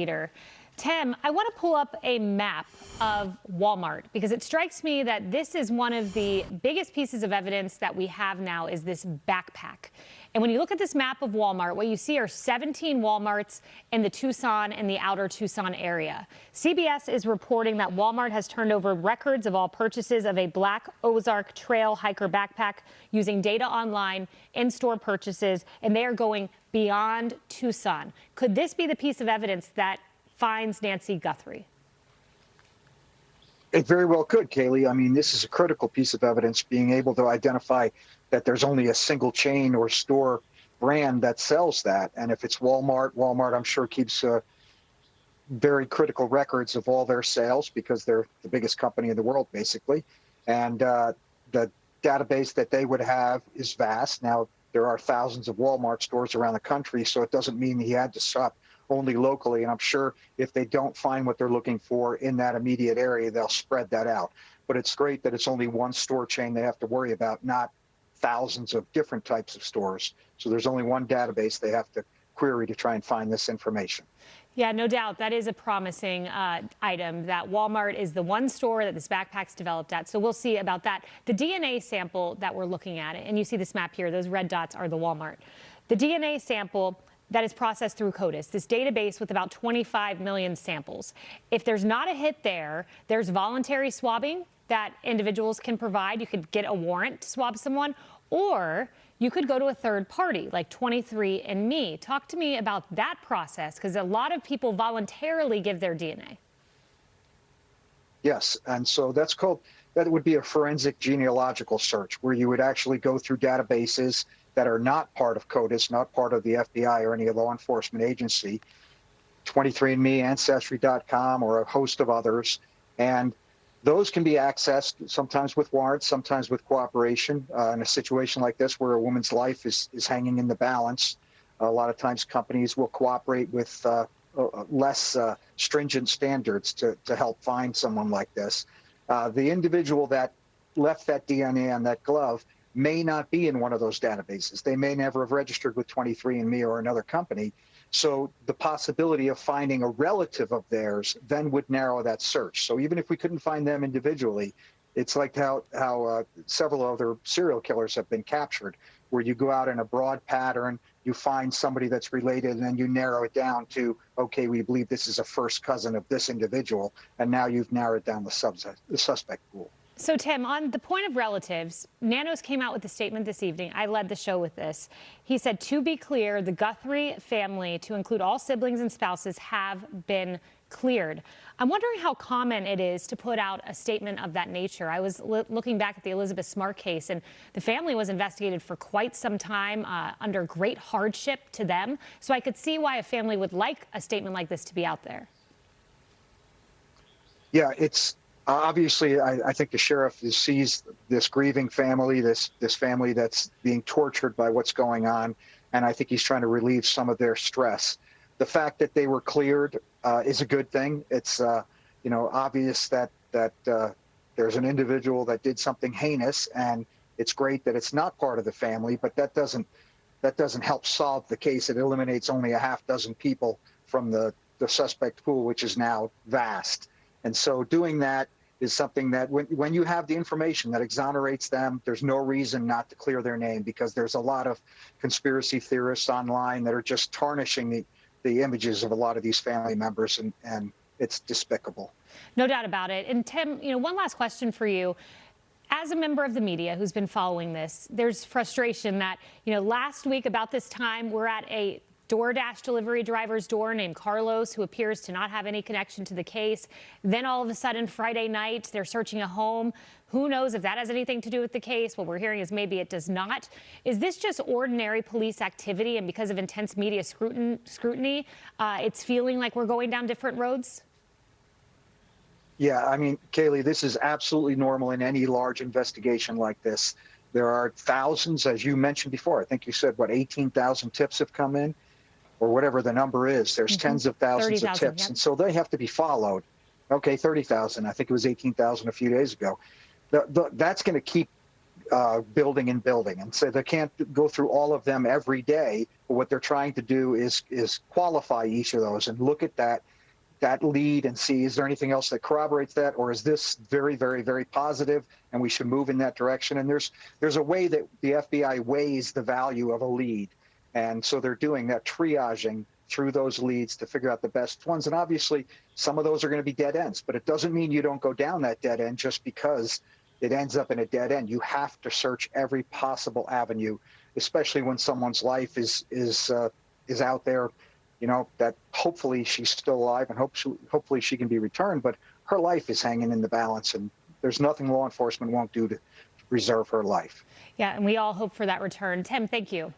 Leader. Tim, I want to pull up a map of Walmart because it strikes me that this is one of the biggest pieces of evidence that we have now is this backpack. And when you look at this map of Walmart, what you see are 17 Walmarts in the Tucson and the outer Tucson area. CBS is reporting that Walmart has turned over records of all purchases of a black Ozark Trail hiker backpack using data online, in-store purchases, and they are going beyond Tucson. Could this be the piece of evidence that finds Nancy Guthrie? It very well could, Kaylee. I mean, this is a critical piece of evidence, being able to identify that there's only a single chain or store brand that sells that. And if it's Walmart, I'm sure keeps very critical records of all their sales because they're the biggest company in the world, basically. And the database that they would have is vast. Now, there are thousands of Walmart stores around the country, so it doesn't mean he had to shop only locally. And I'm sure if they don't find what they're looking for in that immediate area, they'll spread that out. But it's great that it's only one store chain they have to worry about, not thousands of different types of stores. So there's only one database they have to query to try and find this information. Yeah, no doubt. That is a promising item, that Walmart is the one store that this backpack's developed at. So we'll see about that. The DNA sample that we're looking at, and you see this map here, those red dots are the Walmart. The DNA sample that is processed through CODIS, this database with about 25 million samples. If there's not a hit there, there's voluntary swabbing that individuals can provide. You could get a warrant to swab someone, or you could go to a third party like 23andMe. Talk to me about that process, because a lot of people voluntarily give their DNA. Yes, and so that would be a forensic genealogical search where you would actually go through databases that are not part of CODIS, not part of the FBI or any law enforcement agency, 23andMe, Ancestry.com, or a host of others. And those can be accessed sometimes with warrants, sometimes with cooperation. In a situation like this where a woman's life is hanging in the balance, a lot of times companies will cooperate with less stringent standards to help find someone like this. The individual that left that DNA on that glove may not be in one of those databases. They may never have registered with 23andMe or another company. So the possibility of finding a relative of theirs then would narrow that search. So even if we couldn't find them individually, it's like how several other serial killers have been captured, where you go out in a broad pattern, you find somebody that's related, and then you narrow it down to, okay, we believe this is a first cousin of this individual, and now you've narrowed down the suspect pool. So, Tim, on the point of relatives, Nanos came out with a statement this evening. I led the show with this. He said, to be clear, the Guthrie family, to include all siblings and spouses, have been cleared. I'm wondering how common it is to put out a statement of that nature. I was looking back at the Elizabeth Smart case, and the family was investigated for quite some time under great hardship to them. So I could see why a family would like a statement like this to be out there. Yeah, it's obviously, I think the sheriff sees this grieving family, this family that's being tortured by what's going on, and I think he's trying to relieve some of their stress. The fact that they were cleared is a good thing. It's obvious that there's an individual that did something heinous, and it's great that it's not part of the family. But that doesn't help solve the case. It eliminates only a half dozen people from the suspect pool, which is now vast. And so doing that is something that when you have the information that exonerates them, there's no reason not to clear their name, because there's a lot of conspiracy theorists online that are just tarnishing the images of a lot of these family members, and it's despicable. No doubt about it. And Tim, one last question for you. As a member of the media who's been following this, there's frustration that, last week about this time, we're at a DoorDash delivery driver's door named Carlos, who appears to not have any connection to the case. Then all of a sudden, Friday night, they're searching a home. Who knows if that has anything to do with the case? What we're hearing is maybe it does not. Is this just ordinary police activity, and because of intense media scrutiny, it's feeling like we're going down different roads? Yeah, I mean, Kaylee, this is absolutely normal in any large investigation like this. There are thousands, as you mentioned before. I think you said, 18,000 tips have come in, or whatever the number is. There's tens of thousands of tips, yep. And so they have to be followed. Okay, 30,000. I think it was 18,000 a few days ago. That's going to keep building and building. And so they can't go through all of them every day. But what they're trying to do is qualify each of those and look at that lead and see, is there anything else that corroborates that, or is this very, very, very positive and we should move in that direction? And there's a way that the FBI weighs the value of a lead. And so they're doing that triaging through those leads to figure out the best ones. And obviously, some of those are going to be dead ends, but it doesn't mean you don't go down that dead end just because it ends up in a dead end. You have to search every possible avenue, especially when someone's life is out there, that hopefully she's still alive and hopefully she can be returned, but her life is hanging in the balance, and there's nothing law enforcement won't do to preserve her life. Yeah, and we all hope for that return. Tim, thank you.